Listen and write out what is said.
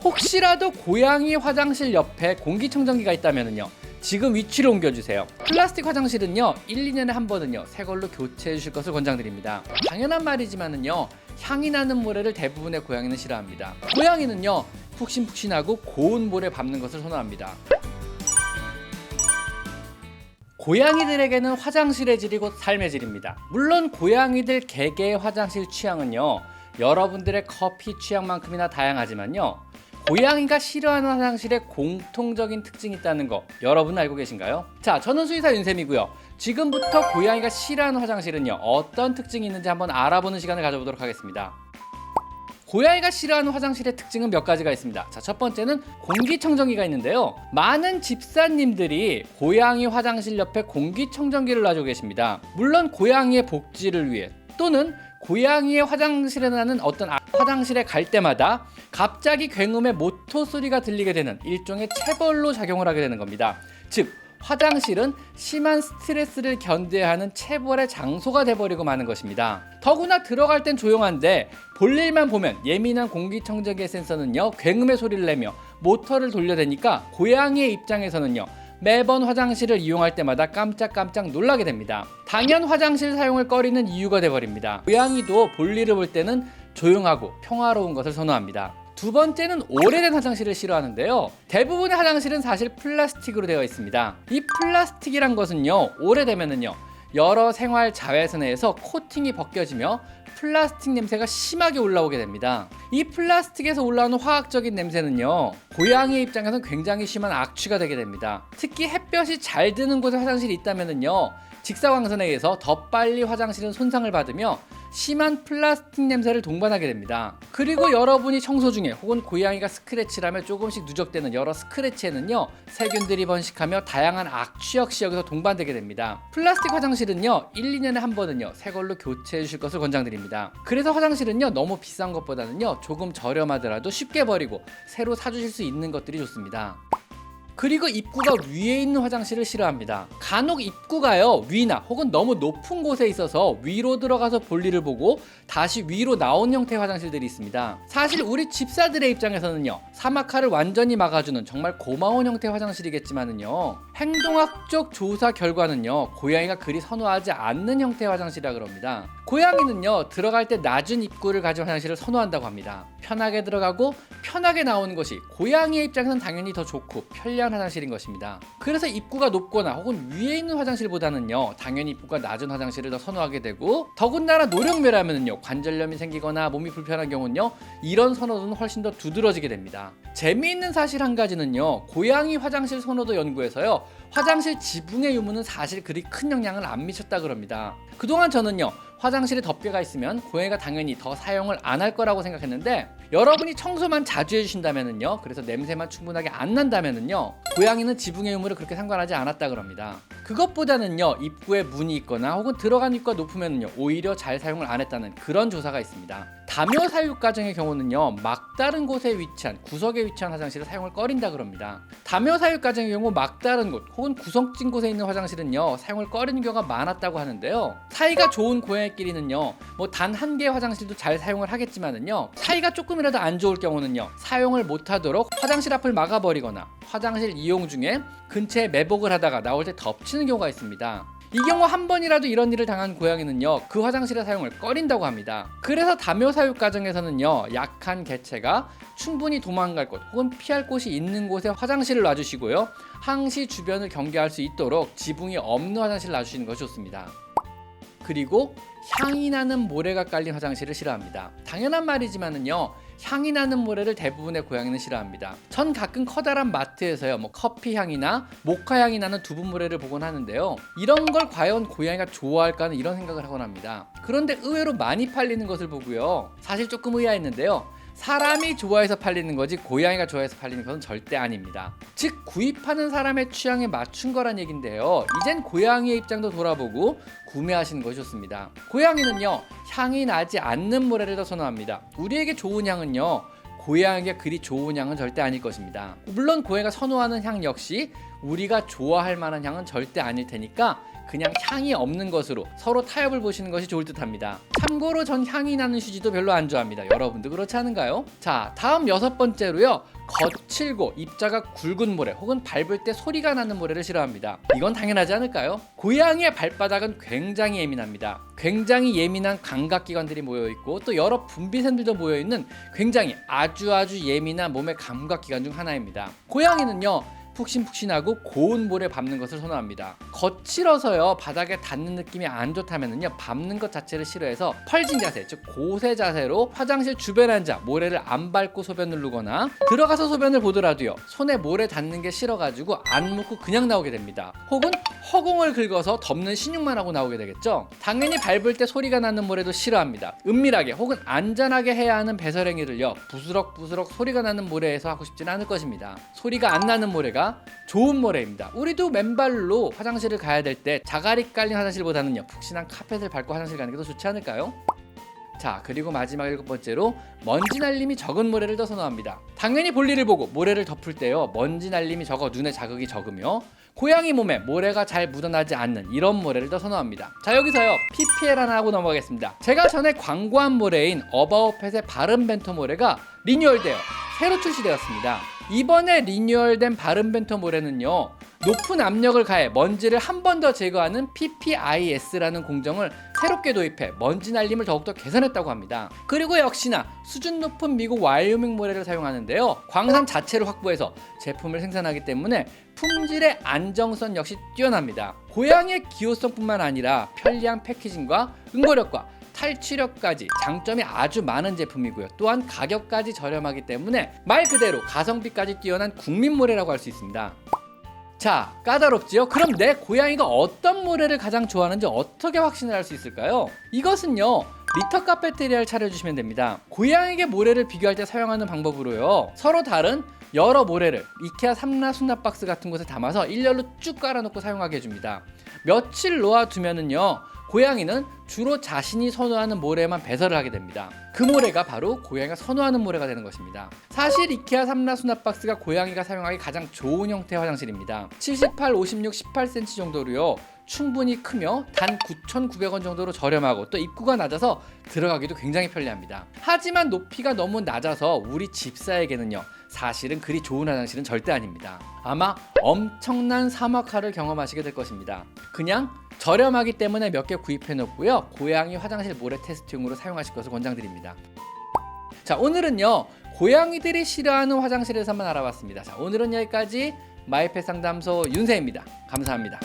혹시라도 고양이 화장실 옆에 공기청정기가 있다면요, 지금 위치를 옮겨주세요. 플라스틱 화장실은요 1, 2년에 한 번은요 새 걸로 교체해 주실 것을 권장드립니다. 당연한 말이지만은요, 향이 나는 모래를 대부분의 고양이는 싫어합니다. 고양이는요 푹신푹신하고 고운 모래 밟는 것을 선호합니다. 고양이들에게는 화장실의 질이 곧 삶의 질입니다. 물론 고양이들 개개의 화장실 취향은요 여러분들의 커피 취향만큼이나 다양하지만요, 고양이가 싫어하는 화장실에 공통적인 특징이 있다는 거 여러분 알고 계신가요? 자, 저는 수의사 윤쌤이고요. 지금부터 고양이가 싫어하는 화장실은요 어떤 특징이 있는지 한번 알아보는 시간을 가져보도록 하겠습니다. 고양이가 싫어하는 화장실의 특징은 몇 가지가 있습니다. 자, 첫 번째는 공기청정기가 있는데요, 많은 집사님들이 고양이 화장실 옆에 공기청정기를 놔주고 계십니다. 물론 고양이의 복지를 위해, 또는 고양이의 화장실에 나는 어떤 화장실에 갈 때마다 갑자기 굉음의 모터 소리가 들리게 되는 일종의 체벌로 작용을 하게 되는 겁니다. 즉, 화장실은 심한 스트레스를 견뎌야 하는 체벌의 장소가 돼버리고 마는 것입니다. 더구나 들어갈 땐 조용한데 볼일만 보면 예민한 공기청정기의 센서는요 굉음의 소리를 내며 모터를 돌려대니까 고양이의 입장에서는요 매번 화장실을 이용할 때마다 깜짝깜짝 놀라게 됩니다. 당연 화장실 사용을 꺼리는 이유가 돼버립니다. 고양이도 볼일을 볼 때는 조용하고 평화로운 것을 선호합니다. 두 번째는 오래된 화장실을 싫어하는데요, 대부분의 화장실은 사실 플라스틱으로 되어 있습니다. 이 플라스틱이란 것은요 오래되면은요 여러 생활 자외선에서 코팅이 벗겨지며 플라스틱 냄새가 심하게 올라오게 됩니다. 이 플라스틱에서 올라오는 화학적인 냄새는요 고양이의 입장에서는 굉장히 심한 악취가 되게 됩니다. 특히 햇볕이 잘 드는 곳에 화장실이 있다면은요 직사광선에 의해서 더 빨리 화장실은 손상을 받으며 심한 플라스틱 냄새를 동반하게 됩니다. 그리고 여러분이 청소 중에 혹은 고양이가 스크래치를 하며 조금씩 누적되는 여러 스크래치에는요 세균들이 번식하며 다양한 악취 역시 여기서 동반되게 됩니다. 플라스틱 화장실은요 1, 2년에 한 번은요 새 걸로 교체해 주실 것을 권장드립니다. 그래서 화장실은요 너무 비싼 것보다는요 조금 저렴하더라도 쉽게 버리고 새로 사주실 수 있는 것들이 좋습니다. 그리고 입구가 위에 있는 화장실을 싫어합니다. 간혹 입구가요 위나 혹은 너무 높은 곳에 있어서 위로 들어가서 볼일을 보고 다시 위로 나온 형태의 화장실들이 있습니다. 사실 우리 집사들의 입장에서는요 사막화를 완전히 막아주는 정말 고마운 형태의 화장실이겠지만은요, 행동학적 조사 결과는요 고양이가 그리 선호하지 않는 형태의 화장실이라 그럽니다. 고양이는요 들어갈 때 낮은 입구를 가진 화장실을 선호한다고 합니다. 편하게 들어가고 편하게 나오는 것이 고양이의 입장에서는 당연히 더 좋고 편리한 화장실인 것입니다. 그래서 입구가 높거나 혹은 위에 있는 화장실보다는요 당연히 입구가 낮은 화장실을 더 선호하게 되고, 더군다나 노령묘라면은요 관절염이 생기거나 몸이 불편한 경우는요 이런 선호도는 훨씬 더 두드러지게 됩니다. 재미있는 사실 한 가지는요, 고양이 화장실 선호도 연구에서요 화장실 지붕의 유무는 사실 그리 큰 영향을 안 미쳤다 그럽니다. 그동안 저는요 화장실에 덮개가 있으면 고양이가 당연히 더 사용을 안 할 거라고 생각했는데, 여러분이 청소만 자주 해주신다면은요, 그래서 냄새만 충분하게 안 난다면은요, 고양이는 지붕의 유무를 그렇게 상관하지 않았다 그럽니다. 그것보다는요 입구에 문이 있거나 혹은 들어간 입구가 높으면은요 오히려 잘 사용을 안 했다는 그런 조사가 있습니다. 다묘 사육 가정의 경우는요 막다른 곳에 위치한 구석에 위치한 화장실을 사용을 꺼린다 그럽니다. 다묘 사육 가정의 경우 막다른 곳 혹은 구석진 곳에 있는 화장실은요 사용을 꺼리는 경우가 많았다고 하는데요, 사이가 좋은 고양이끼리는요 뭐 단 한 개의 화장실도 잘 사용을 하겠지만은요, 사이가 조금이라도 안 좋을 경우는요 사용을 못하도록 화장실 앞을 막아버리거나 화장실 이용 중에 근처에 매복을 하다가 나올 때 덮치는 경우가 있습니다. 이 경우 한 번이라도 이런 일을 당한 고양이는요 그 화장실의 사용을 꺼린다고 합니다. 그래서 다묘 사육 가정에서는요 약한 개체가 충분히 도망갈 곳 혹은 피할 곳이 있는 곳에 화장실을 놔주시고요, 항시 주변을 경계할 수 있도록 지붕이 없는 화장실을 놔주시는 것이 좋습니다. 그리고 향이 나는 모래가 깔린 화장실을 싫어합니다. 당연한 말이지만은요 향이 나는 모래를 대부분의 고양이는 싫어합니다. 전 가끔 커다란 마트에서요 뭐 커피 향이나 모카 향이 나는 두부 모래를 보곤 하는데요, 이런 걸 과연 고양이가 좋아할까 하는 이런 생각을 하곤 합니다. 그런데 의외로 많이 팔리는 것을 보고요 사실 조금 의아했는데요, 사람이 좋아해서 팔리는 거지 고양이가 좋아해서 팔리는 것은 절대 아닙니다. 즉 구입하는 사람의 취향에 맞춘 거란 얘긴데요, 이젠 고양이의 입장도 돌아보고 구매하시는 것이 좋습니다. 고양이는요 향이 나지 않는 모래를 더 선호합니다. 우리에게 좋은 향은요 고양이가 그리 좋은 향은 절대 아닐 것입니다. 물론 고양이가 선호하는 향 역시 우리가 좋아할 만한 향은 절대 아닐 테니까 그냥 향이 없는 것으로 서로 타협을 보시는 것이 좋을 듯 합니다. 참고로 전 향이 나는 휴지도 별로 안 좋아합니다. 여러분도 그렇지 않은가요? 자, 다음 6번째로요. 거칠고 입자가 굵은 모래 혹은 밟을 때 소리가 나는 모래를 싫어합니다. 이건 당연하지 않을까요? 고양이의 발바닥은 굉장히 예민합니다. 굉장히 예민한 감각기관들이 모여있고 또 여러 분비샘들도 모여있는 굉장히 아주 예민한 몸의 감각기관 중 하나입니다. 고양이는요, 푹신푹신하고 고운 모래 밟는 것을 선호합니다. 거칠어서요 바닥에 닿는 느낌이 안 좋다면은요, 밟는 것 자체를 싫어해서 펄진 자세, 즉 고세 자세로 화장실 주변에 앉아 모래를 안 밟고 소변을 누거나 들어가서 소변을 보더라도요 손에 모래 닿는 게 싫어가지고 안 묻고 그냥 나오게 됩니다. 혹은 허공을 긁어서 덮는 신용만 하고 나오게 되겠죠. 당연히 밟을 때 소리가 나는 모래도 싫어합니다. 은밀하게 혹은 안전하게 해야 하는 배설행위를요 부스럭부스럭 소리가 나는 모래에서 하고 싶지는 않을 것입니다. 소리가 안 나는 모래가 좋은 모래입니다. 우리도 맨발로 화장실을 가야 될 때 자갈이 깔린 화장실보다는요 푹신한 카펫을 밟고 화장실 가는 게 더 좋지 않을까요? 자, 그리고 마지막 7번째로 먼지 날림이 적은 모래를 더 선호합니다. 당연히 볼일을 보고 모래를 덮을 때요 먼지 날림이 적어 눈에 자극이 적으며 고양이 몸에 모래가 잘 묻어나지 않는 이런 모래를 더 선호합니다. 자, 여기서요 PPL 하나 하고 넘어가겠습니다. 제가 전에 광고한 모래인 어바웃팻의 바른벤토 모래가 리뉴얼되어 새로 출시되었습니다. 이번에 리뉴얼된 바른벤토 모래는요 높은 압력을 가해 먼지를 한 번 더 제거하는 PPIS라는 공정을 새롭게 도입해 먼지 날림을 더욱더 개선했다고 합니다. 그리고 역시나 수준 높은 미국 와이오밍 모래를 사용하는데요 광산 자체를 확보해서 제품을 생산하기 때문에 품질의 안정성 역시 뛰어납니다. 고양이의 기호성뿐만 아니라 편리한 패키징과 응고력과 탈취력까지 장점이 아주 많은 제품이고요. 또한 가격까지 저렴하기 때문에 말 그대로 가성비까지 뛰어난 국민모래라고 할 수 있습니다. 자, 까다롭지요? 그럼 내 고양이가 어떤 모래를 가장 좋아하는지 어떻게 확신을 할 수 있을까요? 이것은요 리터 카페테리아를 차려주시면 됩니다. 고양이에게 모래를 비교할 때 사용하는 방법으로요 서로 다른 여러 모래를 이케아 삼라 수납 박스 같은 곳에 담아서 일렬로 쭉 깔아놓고 사용하게 해줍니다. 며칠 놓아두면은요 고양이는 주로 자신이 선호하는 모래만 배설을 하게 됩니다. 그 모래가 바로 고양이가 선호하는 모래가 되는 것입니다. 사실 이케아 삼라 수납 박스가 고양이가 사용하기 가장 좋은 형태의 화장실입니다. 78, 56, 18cm 정도로요 충분히 크며 단 9,900원 정도로 저렴하고 또 입구가 낮아서 들어가기도 굉장히 편리합니다. 하지만 높이가 너무 낮아서 우리 집사에게는요 사실은 그리 좋은 화장실은 절대 아닙니다. 아마 엄청난 사막화를 경험하시게 될 것입니다. 그냥 저렴하기 때문에 몇 개 구입해 놓고요 고양이 화장실 모래 테스트용으로 사용하실 것을 권장드립니다. 자, 오늘은요 고양이들이 싫어하는 화장실에서만 알아봤습니다. 자, 오늘은 여기까지 마이펫 상담소 윤세입니다. 감사합니다.